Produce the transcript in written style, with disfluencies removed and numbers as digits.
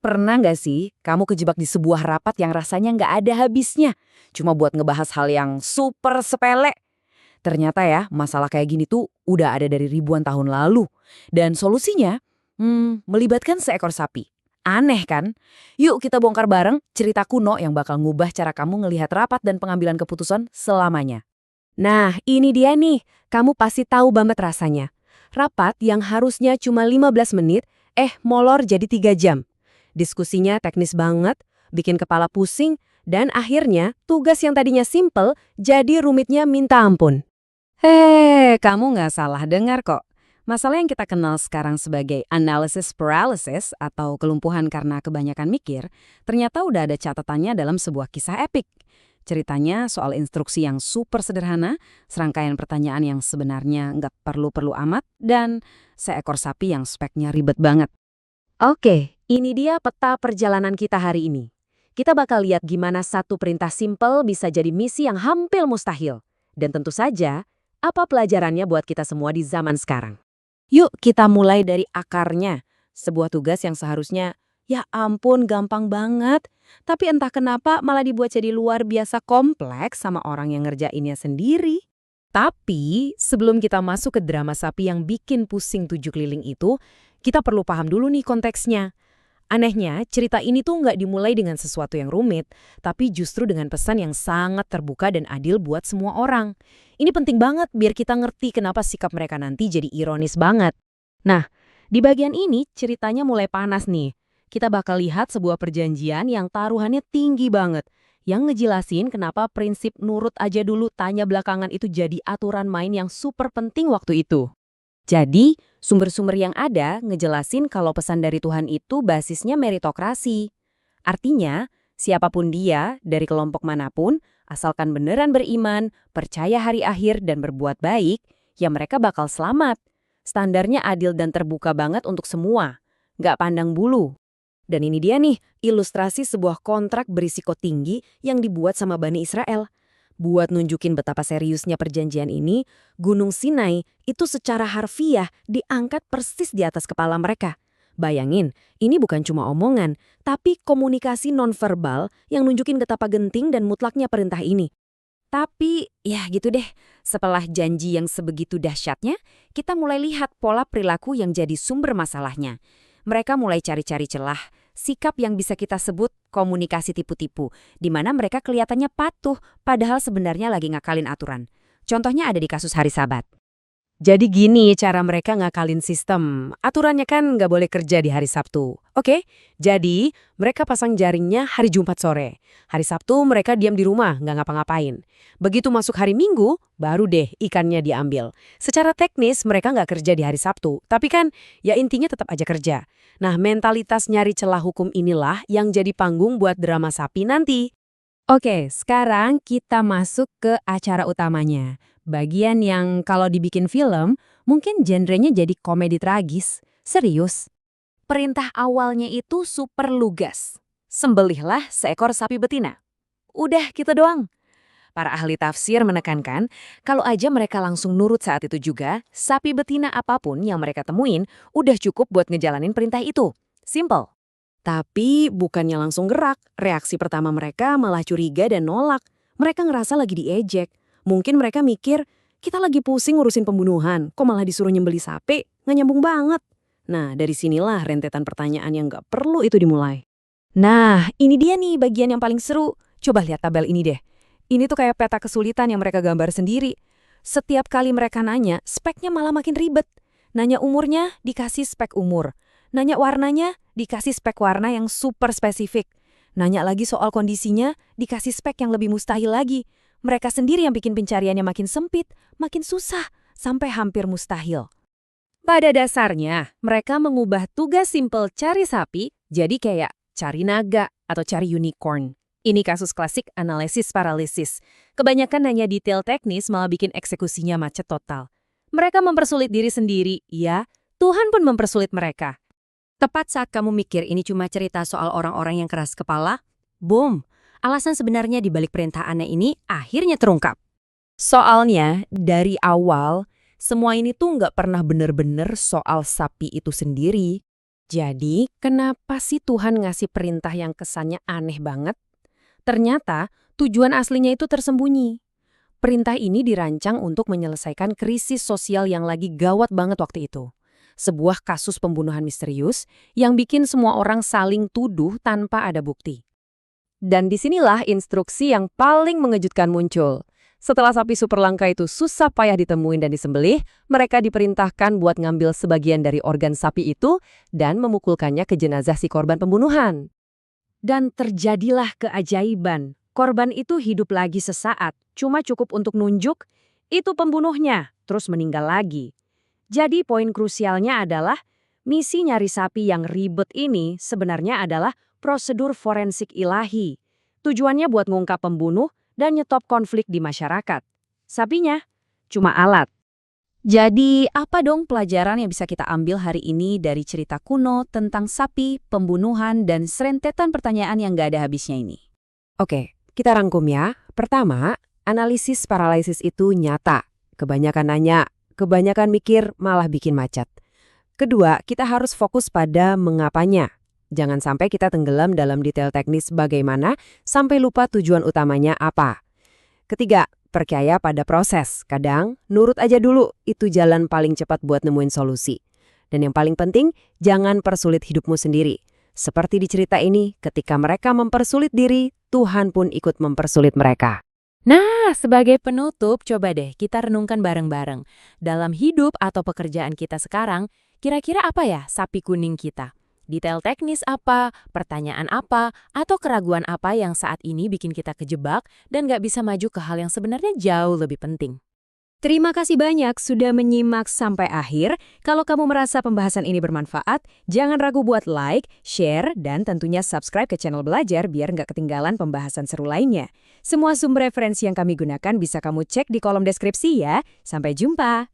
Pernah nggak sih kamu kejebak di sebuah rapat yang rasanya nggak ada habisnya? Cuma buat ngebahas hal yang super sepele. Ternyata ya, masalah kayak gini tuh udah ada dari ribuan tahun lalu. Dan solusinya, melibatkan seekor sapi. Aneh kan? Yuk kita bongkar bareng cerita kuno yang bakal ngubah cara kamu ngelihat rapat dan pengambilan keputusan selamanya. Nah, ini dia nih. Kamu pasti tahu banget rasanya. Rapat yang harusnya cuma 15 menit, molor jadi 3 jam. Diskusinya teknis banget, bikin kepala pusing, dan akhirnya tugas yang tadinya simple jadi rumitnya minta ampun. Kamu nggak salah dengar kok. Masalah yang kita kenal sekarang sebagai analysis paralysis atau kelumpuhan karena kebanyakan mikir, ternyata udah ada catatannya dalam sebuah kisah epik. Ceritanya soal instruksi yang super sederhana, serangkaian pertanyaan yang sebenarnya nggak perlu-perlu amat, dan seekor sapi yang speknya ribet banget. Oke, ini dia peta perjalanan kita hari ini. Kita bakal lihat gimana satu perintah simple bisa jadi misi yang hampir mustahil. Dan tentu saja, apa pelajarannya buat kita semua di zaman sekarang. Yuk kita mulai dari akarnya. Sebuah tugas yang seharusnya, ya ampun gampang banget. Tapi entah kenapa malah dibuat jadi luar biasa kompleks sama orang yang ngerjainnya sendiri. Tapi sebelum kita masuk ke drama sapi yang bikin pusing 7 keliling itu, kita perlu paham dulu nih konteksnya. Anehnya, cerita ini tuh nggak dimulai dengan sesuatu yang rumit, tapi justru dengan pesan yang sangat terbuka dan adil buat semua orang. Ini penting banget biar kita ngerti kenapa sikap mereka nanti jadi ironis banget. Nah, di bagian ini ceritanya mulai panas nih. Kita bakal lihat sebuah perjanjian yang taruhannya tinggi banget, yang ngejelasin kenapa prinsip nurut aja dulu tanya belakangan itu jadi aturan main yang super penting waktu itu. Jadi, sumber-sumber yang ada ngejelasin kalau pesan dari Tuhan itu basisnya meritokrasi. Artinya, siapapun dia, dari kelompok manapun, asalkan beneran beriman, percaya hari akhir dan berbuat baik, ya mereka bakal selamat. Standarnya adil dan terbuka banget untuk semua, nggak pandang bulu. Dan ini dia nih, ilustrasi sebuah kontrak berisiko tinggi yang dibuat sama Bani Israel. Buat nunjukin betapa seriusnya perjanjian ini, Gunung Sinai itu secara harfiah diangkat persis di atas kepala mereka. Bayangin, ini bukan cuma omongan, tapi komunikasi nonverbal yang nunjukin betapa genting dan mutlaknya perintah ini. Tapi, ya gitu deh, setelah janji yang sebegitu dahsyatnya, kita mulai lihat pola perilaku yang jadi sumber masalahnya. Mereka mulai cari-cari celah, sikap yang bisa kita sebut komunikasi tipu-tipu, di mana mereka kelihatannya patuh, padahal sebenarnya lagi ngakalin aturan. Contohnya ada di kasus hari Sabat. Jadi gini cara mereka ngakalin sistem. Aturannya kan nggak boleh kerja di hari Sabtu. Oke, jadi mereka pasang jaringnya hari Jumat sore. Hari Sabtu mereka diam di rumah, nggak ngapa-ngapain. Begitu masuk hari Minggu, baru deh ikannya diambil. Secara teknis mereka nggak kerja di hari Sabtu, tapi kan ya intinya tetap aja kerja. Nah, mentalitas nyari celah hukum inilah yang jadi panggung buat drama sapi nanti. Oke, sekarang kita masuk ke acara utamanya. Bagian yang kalau dibikin film, mungkin genrenya jadi komedi tragis. Serius. Perintah awalnya itu super lugas. Sembelihlah seekor sapi betina. Udah gitu doang. Para ahli tafsir menekankan, kalau aja mereka langsung nurut saat itu juga, sapi betina apapun yang mereka temuin udah cukup buat ngejalanin perintah itu. Simple. Tapi bukannya langsung gerak, reaksi pertama mereka malah curiga dan nolak. Mereka ngerasa lagi diejek. Mungkin mereka mikir, kita lagi pusing ngurusin pembunuhan, kok malah disuruh nyembeli sapi? Nggak nyambung banget. Nah, dari sinilah rentetan pertanyaan yang nggak perlu itu dimulai. Nah, ini dia nih bagian yang paling seru. Coba lihat tabel ini deh. Ini tuh kayak peta kesulitan yang mereka gambar sendiri. Setiap kali mereka nanya, speknya malah makin ribet. Nanya umurnya, dikasih spek umur. Nanya warnanya, dikasih spek warna yang super spesifik. Nanya lagi soal kondisinya, dikasih spek yang lebih mustahil lagi. Mereka sendiri yang bikin pencariannya makin sempit, makin susah, sampai hampir mustahil. Pada dasarnya, mereka mengubah tugas simpel cari sapi jadi kayak cari naga atau cari unicorn. Ini kasus klasik analisis paralisis. Kebanyakan nanya detail teknis malah bikin eksekusinya macet total. Mereka mempersulit diri sendiri, ya, Tuhan pun mempersulit mereka. Tepat saat kamu mikir ini cuma cerita soal orang-orang yang keras kepala, boom, alasan sebenarnya di balik perintah aneh ini akhirnya terungkap. Soalnya, dari awal, semua ini tuh nggak pernah bener-bener soal sapi itu sendiri. Jadi, kenapa sih Tuhan ngasih perintah yang kesannya aneh banget? Ternyata, tujuan aslinya itu tersembunyi. Perintah ini dirancang untuk menyelesaikan krisis sosial yang lagi gawat banget waktu itu. Sebuah kasus pembunuhan misterius yang bikin semua orang saling tuduh tanpa ada bukti. Dan disinilah instruksi yang paling mengejutkan muncul. Setelah sapi super langka itu susah payah ditemuin dan disembelih, mereka diperintahkan buat ngambil sebagian dari organ sapi itu dan memukulkannya ke jenazah si korban pembunuhan. Dan terjadilah keajaiban. Korban itu hidup lagi sesaat, cuma cukup untuk nunjuk, itu pembunuhnya, terus meninggal lagi. Jadi poin krusialnya adalah, misi nyari sapi yang ribet ini sebenarnya adalah prosedur forensik ilahi. Tujuannya buat ngungkap pembunuh dan nyetop konflik di masyarakat. Sapinya cuma alat. Jadi, apa dong pelajaran yang bisa kita ambil hari ini dari cerita kuno tentang sapi, pembunuhan, dan serentetan pertanyaan yang gak ada habisnya ini? Oke, kita rangkum ya. Pertama, analisis paralisis itu nyata. Kebanyakan nanya, kebanyakan mikir, malah bikin macet. Kedua, kita harus fokus pada mengapanya. Jangan sampai kita tenggelam dalam detail teknis bagaimana sampai lupa tujuan utamanya apa. Ketiga, percaya pada proses. Kadang, nurut aja dulu, itu jalan paling cepat buat nemuin solusi. Dan yang paling penting, jangan persulit hidupmu sendiri. Seperti di cerita ini, ketika mereka mempersulit diri, Tuhan pun ikut mempersulit mereka. Nah, sebagai penutup, coba deh kita renungkan bareng-bareng. Dalam hidup atau pekerjaan kita sekarang, kira-kira apa ya sapi kuning kita? Detail teknis apa, pertanyaan apa, atau keraguan apa yang saat ini bikin kita kejebak dan gak bisa maju ke hal yang sebenarnya jauh lebih penting? Terima kasih banyak sudah menyimak sampai akhir. Kalau kamu merasa pembahasan ini bermanfaat, jangan ragu buat like, share, dan tentunya subscribe ke channel Belajar biar nggak ketinggalan pembahasan seru lainnya. Semua sumber referensi yang kami gunakan bisa kamu cek di kolom deskripsi ya. Sampai jumpa!